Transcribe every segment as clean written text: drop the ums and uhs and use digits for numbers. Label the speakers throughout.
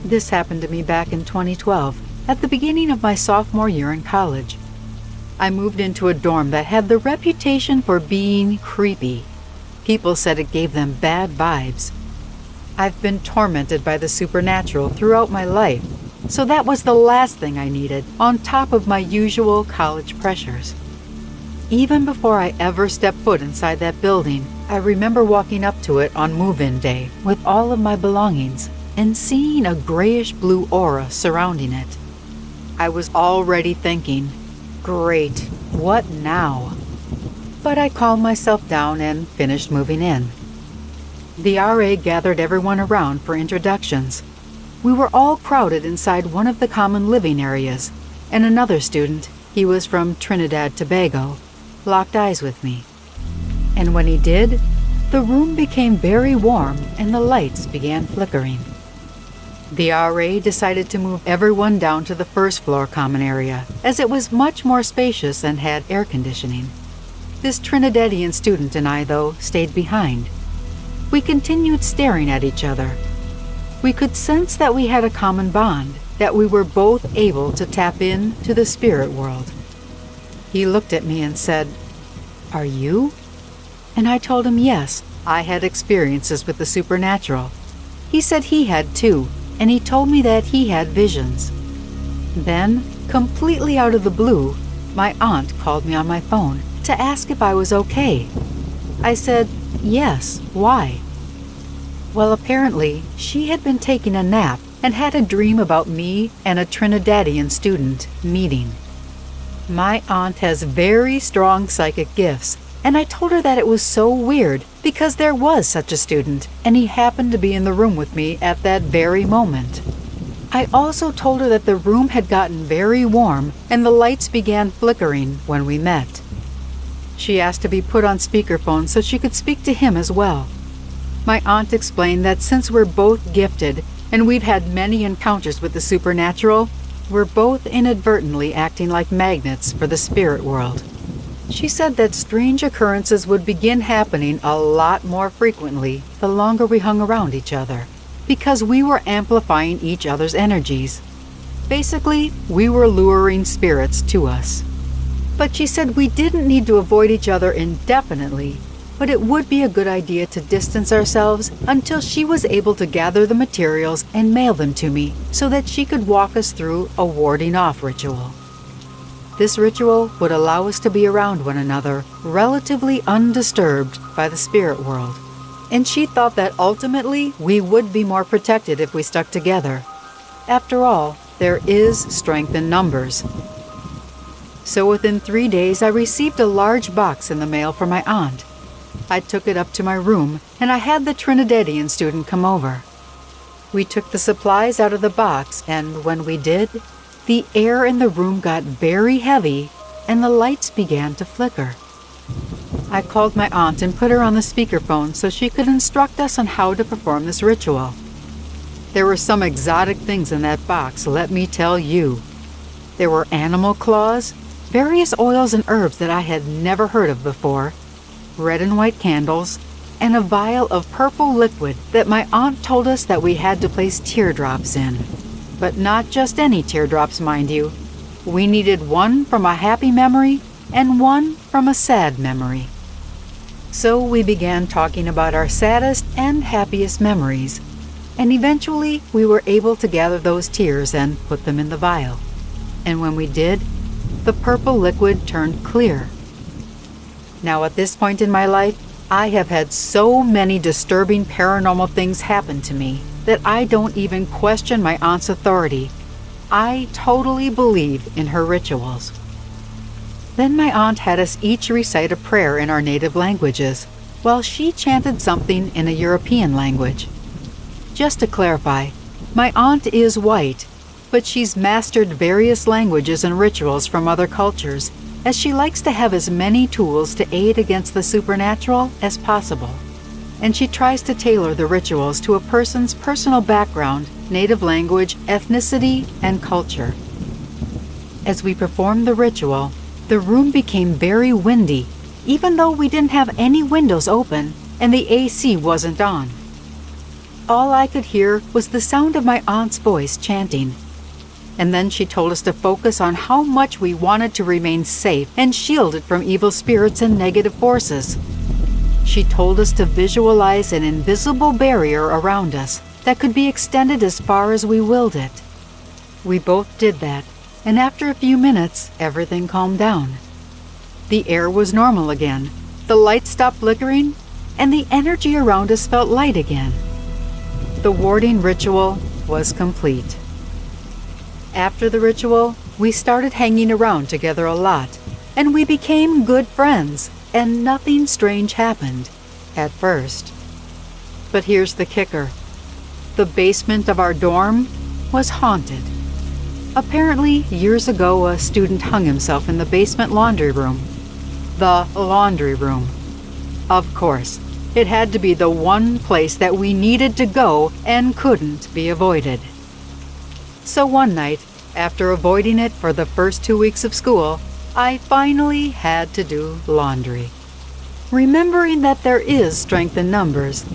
Speaker 1: This happened to me back in 2012, at the beginning of my sophomore year in college. I moved into a dorm that had the reputation for being creepy. People said it gave them bad vibes. I've been tormented by the supernatural throughout my life, so that was the last thing I needed, on top of my usual college pressures. Even before I ever stepped foot inside that building, I remember walking up to it on move-in day with all of my belongings and seeing a grayish-blue aura surrounding it. I was already thinking, great, what now? But I calmed myself down and finished moving in. The RA gathered everyone around for introductions. We were all crowded inside one of the common living areas, and another student, he was from Trinidad Tobago, locked eyes with me. And when he did, the room became very warm and the lights began flickering. The RA decided to move everyone down to the first floor common area, as it was much more spacious and had air conditioning. This Trinidadian student and I, though, stayed behind. We continued staring at each other. We could sense that we had a common bond, that we were both able to tap into the spirit world. He looked at me and said, "Are you?" And I told him yes, I had experiences with the supernatural. He said he had too, and he told me that he had visions. Then, completely out of the blue, my aunt called me on my phone to ask if I was okay. I said, yes, why? Well, apparently, she had been taking a nap and had a dream about me and a Trinidadian student meeting. My aunt has very strong psychic gifts, and I told her that it was so weird because there was such a student, and he happened to be in the room with me at that very moment. I also told her that the room had gotten very warm and the lights began flickering when we met. She asked to be put on speakerphone so she could speak to him as well. My aunt explained that since we're both gifted and we've had many encounters with the supernatural, we're both inadvertently acting like magnets for the spirit world. She said that strange occurrences would begin happening a lot more frequently the longer we hung around each other, because we were amplifying each other's energies. Basically, we were luring spirits to us. But she said we didn't need to avoid each other indefinitely, but it would be a good idea to distance ourselves until she was able to gather the materials and mail them to me so that she could walk us through a warding off ritual. This ritual would allow us to be around one another relatively undisturbed by the spirit world, and she thought that ultimately we would be more protected if we stuck together. After all, there is strength in numbers. So within 3 days, I received a large box in the mail from my aunt. I took it up to my room, and I had the Trinidadian student come over. We took the supplies out of the box, and when we did, the air in the room got very heavy, and the lights began to flicker. I called my aunt and put her on the speakerphone so she could instruct us on how to perform this ritual. There were some exotic things in that box, let me tell you. There were animal claws, various oils and herbs that I had never heard of before, red and white candles, and a vial of purple liquid that my aunt told us that we had to place teardrops in. But not just any teardrops, mind you. We needed one from a happy memory and one from a sad memory. So we began talking about our saddest and happiest memories, and eventually we were able to gather those tears and put them in the vial. And when we did, the purple liquid turned clear. Now at this point in my life, I have had so many disturbing paranormal things happen to me that I don't even question my aunt's authority. I totally believe in her rituals. Then my aunt had us each recite a prayer in our native languages, while she chanted something in a European language. Just to clarify, my aunt is white, but she's mastered various languages and rituals from other cultures, as she likes to have as many tools to aid against the supernatural as possible. And she tries to tailor the rituals to a person's personal background, native language, ethnicity, and culture. As we performed the ritual, the room became very windy, even though we didn't have any windows open and the AC wasn't on. all I could hear was the sound of my aunt's voice chanting. And then she told us to focus on how much we wanted to remain safe and shielded from evil spirits and negative forces. She told us to visualize an invisible barrier around us that could be extended as far as we willed it. We both did that, and after a few minutes, everything calmed down. The air was normal again, the lights stopped flickering, and the energy around us felt light again. The warding ritual was complete. After the ritual, we started hanging around together a lot, and we became good friends, and nothing strange happened, at first. But here's the kicker. The basement of our dorm was haunted. Apparently, years ago, a student hung himself in the basement laundry room. The laundry room. Of course, it had to be the one place that we needed to go and couldn't be avoided. So one night, after avoiding it for the first 2 weeks of school, I finally had to do laundry. Remembering that there is strength in numbers,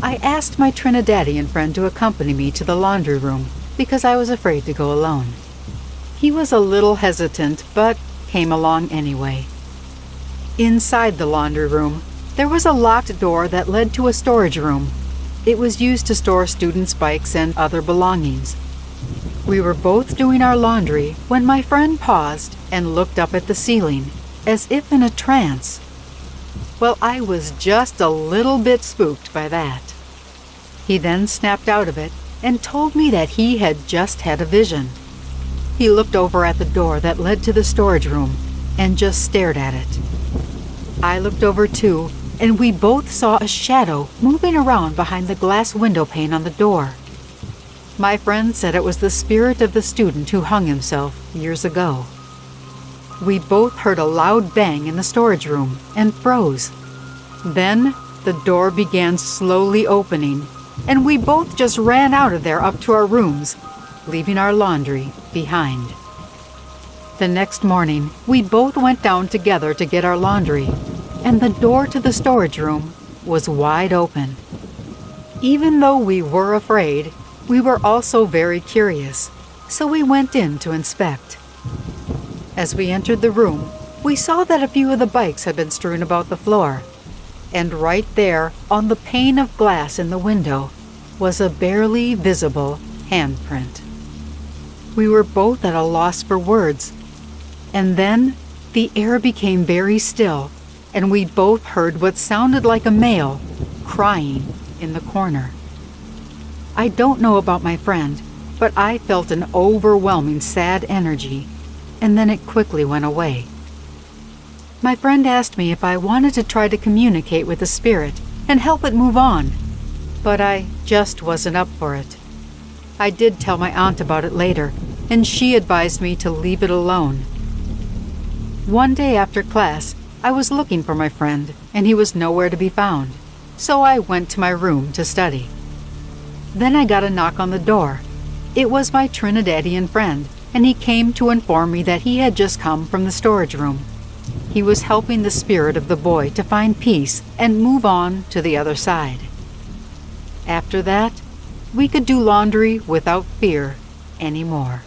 Speaker 1: I asked my Trinidadian friend to accompany me to the laundry room because I was afraid to go alone. He was a little hesitant, but came along anyway. Inside the laundry room, there was a locked door that led to a storage room. It was used to store students' bikes and other belongings. We were both doing our laundry when my friend paused and looked up at the ceiling, as if in a trance. Well, I was just a little bit spooked by that. He then snapped out of it and told me that he had just had a vision. He looked over at the door that led to the storage room and just stared at it. I looked over too, and we both saw a shadow moving around behind the glass window pane on the door. My friend said it was the spirit of the student who hung himself years ago. We both heard a loud bang in the storage room and froze. Then the door began slowly opening, and we both just ran out of there up to our rooms, leaving our laundry behind. The next morning, we both went down together to get our laundry, and the door to the storage room was wide open. Even though we were afraid, we were also very curious, so we went in to inspect. As we entered the room, we saw that a few of the bikes had been strewn about the floor, and right there, on the pane of glass in the window, was a barely visible handprint. We were both at a loss for words, and then the air became very still, and we both heard what sounded like a male crying in the corner. I don't know about my friend, but I felt an overwhelming sad energy, and then it quickly went away. My friend asked me if I wanted to try to communicate with the spirit and help it move on, but I just wasn't up for it. I did tell my aunt about it later, and she advised me to leave it alone. One day after class, I was looking for my friend, and he was nowhere to be found, so I went to my room to study. Then I got a knock on the door. It was my Trinidadian friend, and he came to inform me that he had just come from the storage room. He was helping the spirit of the boy to find peace and move on to the other side. After that, we could do laundry without fear anymore.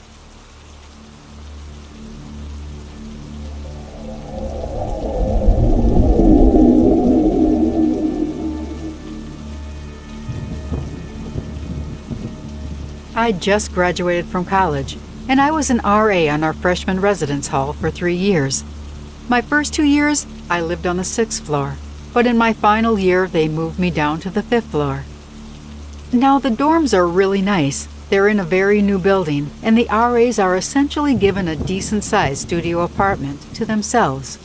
Speaker 1: I just graduated from college, and I was an RA on our freshman residence hall for 3 years. My first 2 years, I lived on the 6th floor, but in my final year, they moved me down to the 5th floor. Now, the dorms are really nice. They're in a very new building, and the RAs are essentially given a decent-sized studio apartment to themselves.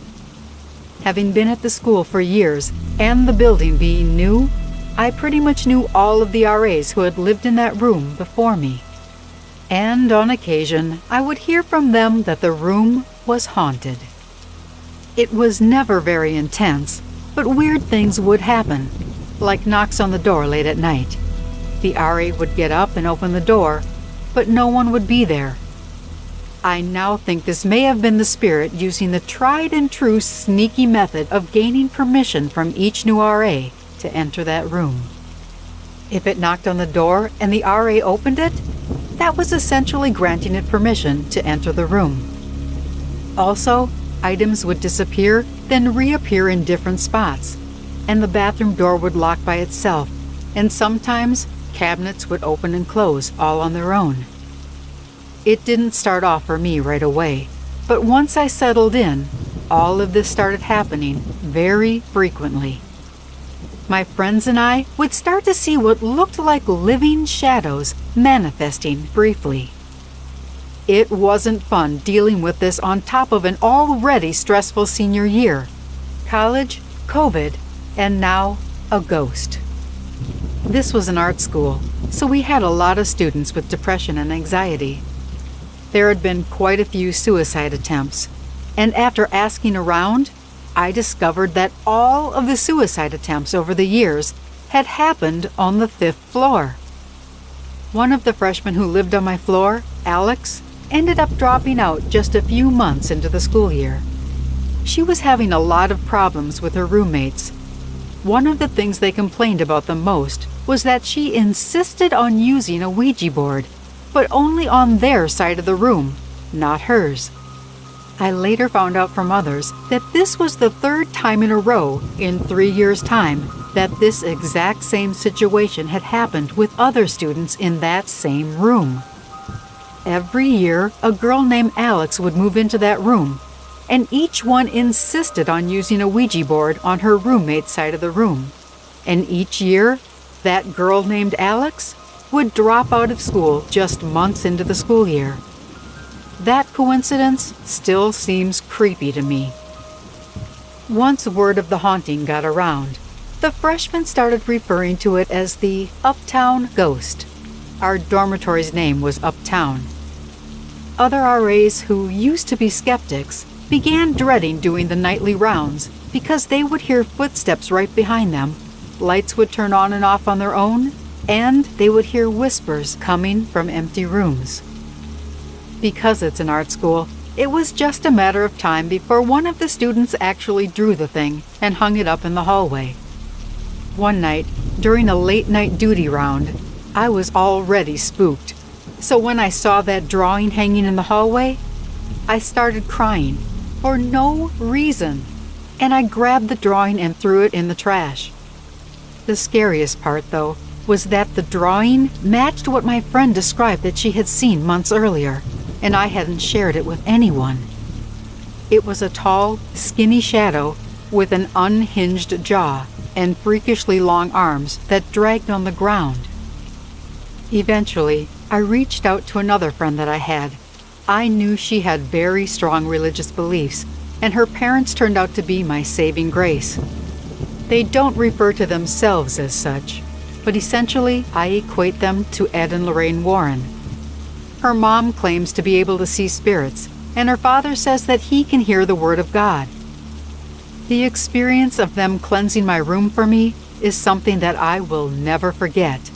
Speaker 1: Having been at the school for years, and the building being new, I pretty much knew all of the RAs who had lived in that room before me. And on occasion, I would hear from them that the room was haunted. It was never very intense, but weird things would happen, like knocks on the door late at night. The RA would get up and open the door, but no one would be there. I now think this may have been the spirit using the tried and true sneaky method of gaining permission from each new RA to enter that room. If it knocked on the door and the RA opened it, that was essentially granting it permission to enter the room. Also, items would disappear, then reappear in different spots, and the bathroom door would lock by itself, and sometimes cabinets would open and close all on their own. It didn't start off for me right away, but once I settled in, all of this started happening very frequently. My friends and I would start to see what looked like living shadows manifesting briefly. It wasn't fun dealing with this on top of an already stressful senior year, college, COVID, and now a ghost. This was an art school, so we had a lot of students with depression and anxiety. There had been quite a few suicide attempts, and after asking around, I discovered that all of the suicide attempts over the years had happened on the 5th floor. One of the freshmen who lived on my floor, Alex, ended up dropping out just a few months into the school year. She was having a lot of problems with her roommates. One of the things they complained about the most was that she insisted on using a Ouija board, but only on their side of the room, not hers. I later found out from others that this was the 3rd time in a row in 3 years' time that this exact same situation had happened with other students in that same room. Every year, a girl named Alex would move into that room, and each one insisted on using a Ouija board on her roommate's side of the room. And each year, that girl named Alex would drop out of school just months into the school year. That coincidence still seems creepy to me. Once word of the haunting got around, the freshmen started referring to it as the Uptown Ghost. Our dormitory's name was Uptown. Other RAs who used to be skeptics began dreading doing the nightly rounds because they would hear footsteps right behind them, lights would turn on and off on their own, and they would hear whispers coming from empty rooms. Because it's an art school, it was just a matter of time before one of the students actually drew the thing and hung it up in the hallway. One night, during a late-night duty round, I was already spooked. So when I saw that drawing hanging in the hallway, I started crying for no reason, and I grabbed the drawing and threw it in the trash. The scariest part, though, was that the drawing matched what my friend described that she had seen months earlier, and I hadn't shared it with anyone. It was a tall, skinny shadow with an unhinged jaw and freakishly long arms that dragged on the ground. Eventually, I reached out to another friend that I had. I knew she had very strong religious beliefs, and her parents turned out to be my saving grace. They don't refer to themselves as such, but essentially I equate them to Ed and Lorraine Warren. Her mom claims to be able to see spirits, and her father says that he can hear the word of God. The experience of them cleansing my room for me is something that I will never forget.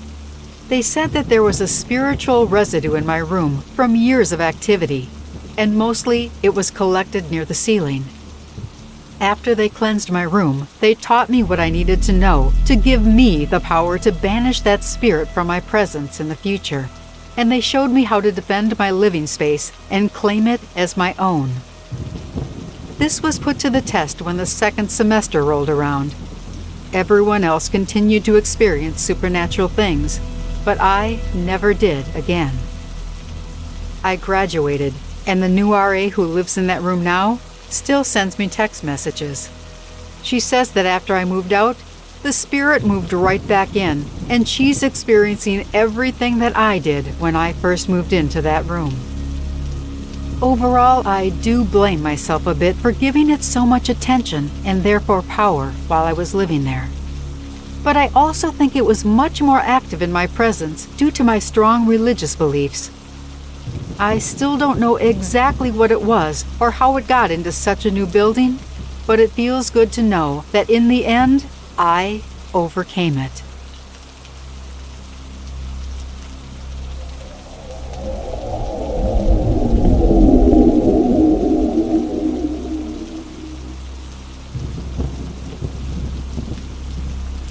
Speaker 1: They said that there was a spiritual residue in my room from years of activity, and mostly it was collected near the ceiling. After they cleansed my room, they taught me what I needed to know to give me the power to banish that spirit from my presence in the future, and they showed me how to defend my living space and claim it as my own. This was put to the test when the 2nd semester rolled around. Everyone else continued to experience supernatural things, but I never did again. I graduated, and the new RA who lives in that room now still sends me text messages. She says that after I moved out, the spirit moved right back in, and she's experiencing everything that I did when I first moved into that room. Overall, I do blame myself a bit for giving it so much attention and therefore power while I was living there. But I also think it was much more active in my presence due to my strong religious beliefs. I still don't know exactly what it was or how it got into such a new building, but it feels good to know that in the end, I overcame it.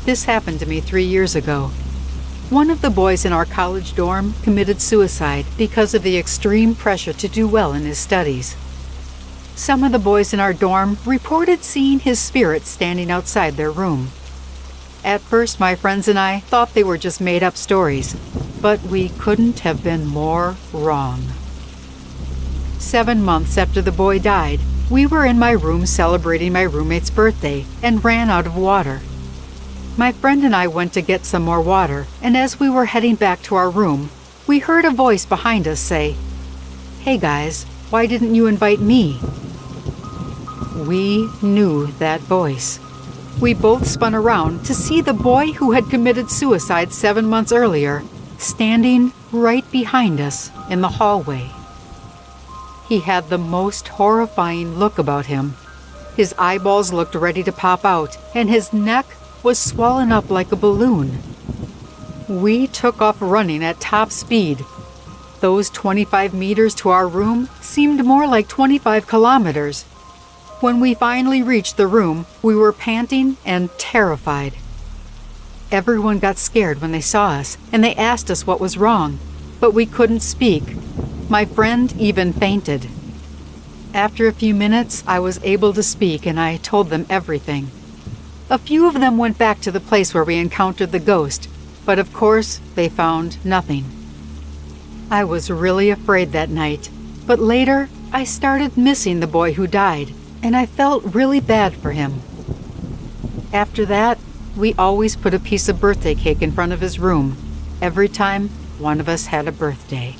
Speaker 1: This happened to me 3 years ago. One of the boys in our college dorm committed suicide because of the extreme pressure to do well in his studies. Some of the boys in our dorm reported seeing his spirit standing outside their room. At first, my friends and I thought they were just made-up stories, but we couldn't have been more wrong. 7 months after the boy died, we were in my room celebrating my roommate's birthday and ran out of water. My friend and I went to get some more water, and as we were heading back to our room, we heard a voice behind us say, "Hey guys, why didn't you invite me?" We knew that voice. We both spun around to see the boy who had committed suicide 7 months earlier standing right behind us in the hallway. He had the most horrifying look about him. His eyeballs looked ready to pop out, and his neck was swollen up like a balloon. We took off running at top speed. Those 25 meters to our room seemed more like 25 kilometers. When we finally reached the room, we were panting and terrified. Everyone got scared when they saw us, and they asked us what was wrong, but we couldn't speak. My friend even fainted. After a few minutes, I was able to speak, and I told them everything. A few of them went back to the place where we encountered the ghost, but of course, they found nothing. I was really afraid that night, but later, I started missing the boy who died, and I felt really bad for him. After that, we always put a piece of birthday cake in front of his room every time one of us had a birthday.